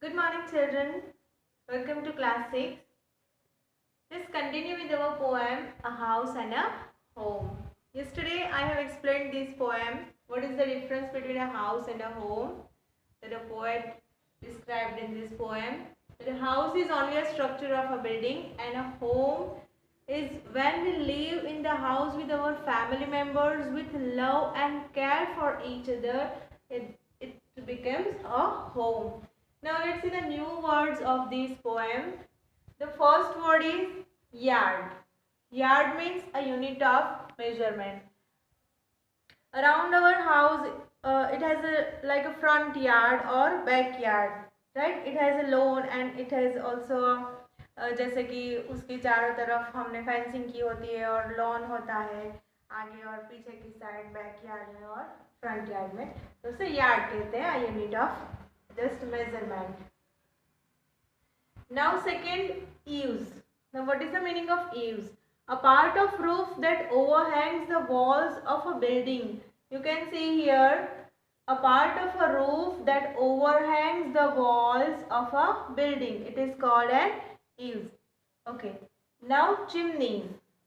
Good morning, children. Welcome to class 6. Let's continue with our poem A House and a Home. Yesterday I have explained this poem. What is the difference between a house and a home that the poet described in this poem? The house is only a structure of a building, and a home is when we live in the house with our family members with love and care for each other. It becomes a home. Now let's see the new words of this poem. The first word is yard. Yard means a unit of measurement. Around our house, it has like a front yard or backyard, right? It has a lawn and it has also जैसे कि उसके चारों तरफ हमने fencing की होती है और लॉन होता है आगे और पीछे की साइड बैक यार्ड में और फ्रंट यार्ड में, तो उसे यार्ड कहते हैं, unit of just measurement. Now second, eaves. Now what is the meaning of eaves? A part of roof that overhangs the walls of a building. You can see here a part of a roof that overhangs the walls of a building. It is called an eaves. Okay. Now chimneys.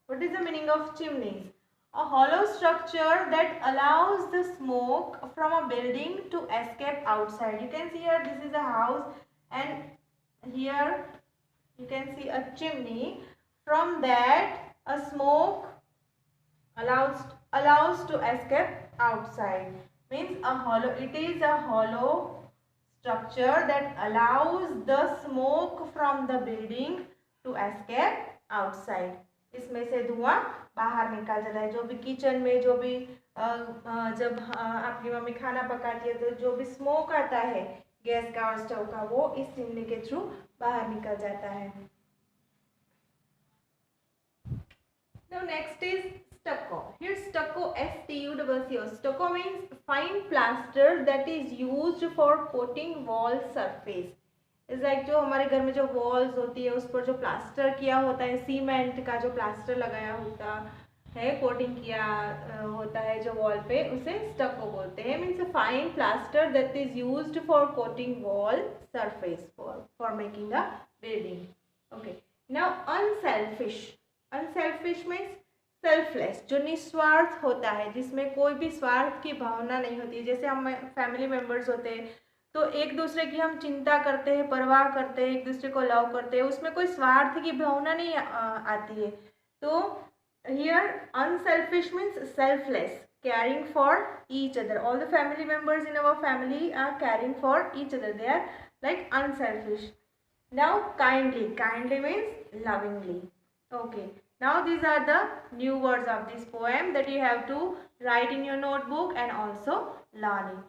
What is the meaning of chimneys? A hollow structure that allows the smoke from a building to escape outside. You can see here this is a house and here you can see a chimney. From that a smoke allows to escape outside. Means a hollow, it is a hollow structure that allows the smoke from the building to escape outside. इसमें से धुआं बाहर निकल जाता है. जो भी kitchen में जो भी जब आपकी मम्मी खाना पकाती है तो जो भी स्मोक आता है गैस का और स्टोव का, वो इस चिमनी के थ्रू बाहर निकल जाता है. Now next is stucco. Here stucco, S-T-U-C-C-O. Stucco means fine plaster that is used for coating wall surface. इस लाइक जो हमारे घर में जो वॉल्स होती है उस पर जो प्लास्टर किया होता है, सीमेंट का जो प्लास्टर लगाया होता है, कोटिंग किया होता है जो वॉल पे, उसे स्टक्को बोलते हैं. Means a fine plaster that is used for coating wall surface for making a building. Okay. Now unselfish. Unselfish means selfless, जो निस्वार्थ होता है, जिसमें कोई भी स्वार्थ की भावना नहीं होती है. जैसे हम फैमिली मेम्बर्स होते हैं तो एक दूसरे की हम चिंता करते हैं, परवाह करते हैं, एक दूसरे को लव करते हैं, उसमें कोई स्वार्थ की भावना नहीं आती है. तो here unselfish means selfless, caring for each other. All the family members in our family are caring for each other. They are like unselfish. Now kindly. Kindly means lovingly. Okay. Now these are the new words of this poem that you have to write in your notebook and also learn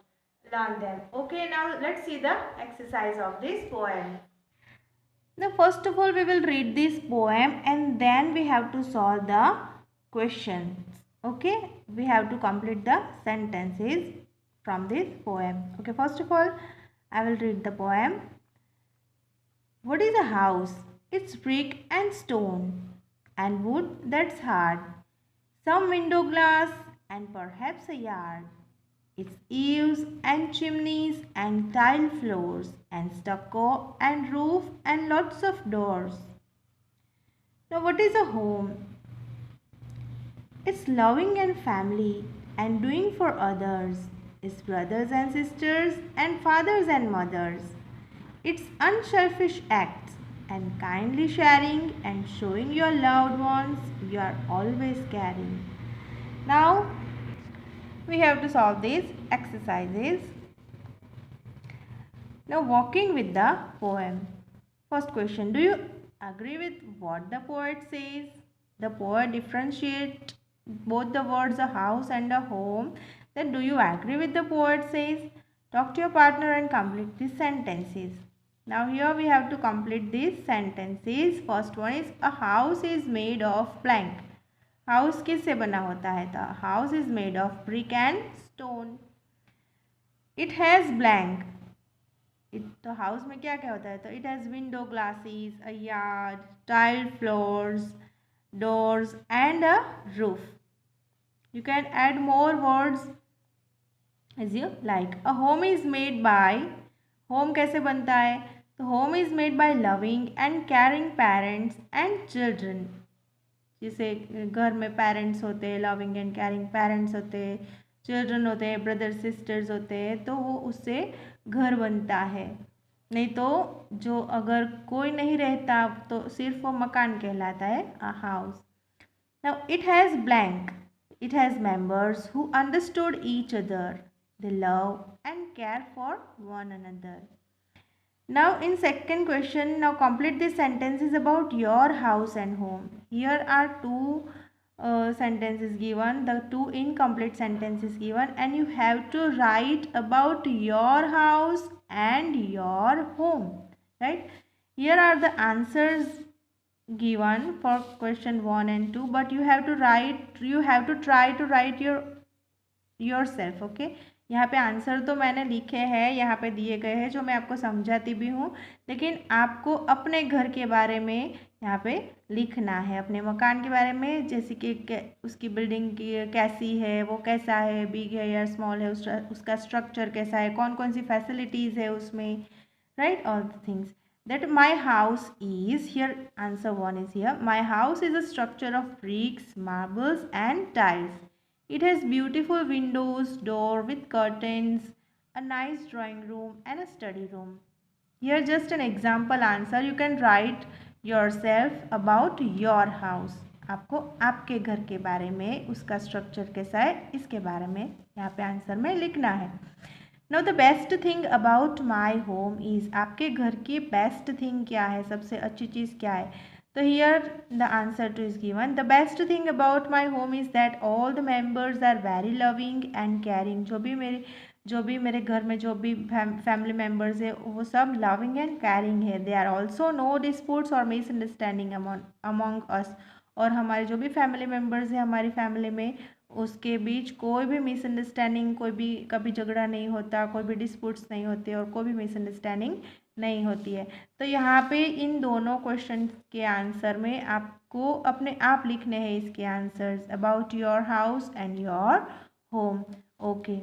them. Okay, now let's see the exercise of this poem. Now first of all we will read this poem and then we have to solve the questions. Okay, we have to complete the sentences from this poem. Okay, first of all I will read the poem. What is a house? It's brick and stone and wood that's hard, some window glass and perhaps a yard. It's eaves and chimneys and tile floors and stucco and roof and lots of doors. Now what is a home? It's loving and family and doing for others. It's brothers and sisters and fathers and mothers. It's unselfish acts and kindly sharing and showing your loved ones you are always caring. Now we have to solve these exercises. Now walking with the poem. First question, do you agree with what the poet says? The poet differentiates both the words a house and a home. Then do you agree with the poet says? Talk to your partner and complete these sentences. Now here we have to complete these sentences. First one is a house is made of blank. House किससे बना होता है? तो house is made of brick and stone. It has blank. तो house में क्या क्या होता है? तो it has window glasses, a yard, tile floors, doors and a roof. You can add more words as you like. A home is made by. Home कैसे बनता है? तो home is made by loving and caring parents and children. जैसे घर में parents होते हैं, loving and caring parents होते हैं, चिल्ड्रन होते हैं, ब्रदर सिस्टर्स होते हैं, तो वो उससे घर बनता है। नहीं तो जो अगर कोई नहीं रहता तो सिर्फ वो मकान कहलाता है, a house. Now it has blank, it has members who understood each other, they love and care for one another. Now in second question, now complete this sentences about your house and home. Here are two sentences given, the two incomplete sentences given, and you have to write about your house and your home, right? Here are the answers given for question 1 and 2, but you have to write, you have to try to write yourself, okay? यहाँ पे answer तो मैंने लिखे हैं, यहाँ पे दिए गए हैं जो मैं आपको समझाती भी हूँ, लेकिन आपको अपने घर के बारे में यहाँ पे लिखना है, अपने मकान के बारे में, जैसे कि उसकी बिल्डिंग की कैसी है, वो कैसा है, बिग है या स्मॉल है, उसका स्ट्रक्चर कैसा है, कौन कौन सी फैसिलिटीज़ है उसमें, right, all the things. That my house is, here answer 1 is here, my house is a structure of bricks, marbles and tiles. It has beautiful windows, door with curtains, a nice drawing room and a study room. Here just an example answer. You can write yourself about your house. आपको आपके घर के बारे में, उसका structure कैसा है, इसके बारे में यहाँ पे आंसर में लिखना है। Now the best thing about my home is, आपके घर की बेस्ट थिंग क्या है, सबसे अच्छी चीज़ क्या है। तो here the answer to is given, the best thing about my home is that all the members are very loving and caring. जो भी मेरे घर में जो भी फैमिली मेम्बर्स है वो सब लविंग एंड केयरिंग है। They are also no disputes और मिसअंडरस्टैंडिंग अमॉन्ग अस। और हमारे जो भी फैमिली मेम्बर्स हैं हमारी फैमिली में, उसके बीच कोई भी मिसअंडरस्टैंडिंग, कोई भी कभी झगड़ा नहीं होता, कोई भी डिस्प्यूट्स नहीं होते और कोई भी मिसअंडरस्टैंडिंग नहीं होती है। तो यहाँ पे इन दोनों क्वेश्चन के आंसर में आपको अपने आप लिखने हैं इसके answers about your house and your home, okay.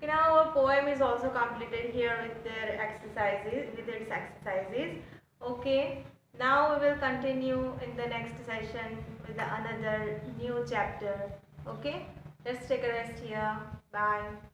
Now our poem is also completed here with their exercises, with its exercises, okay. Now we will continue in the next session with another new chapter, okay. Let's take a rest here, bye.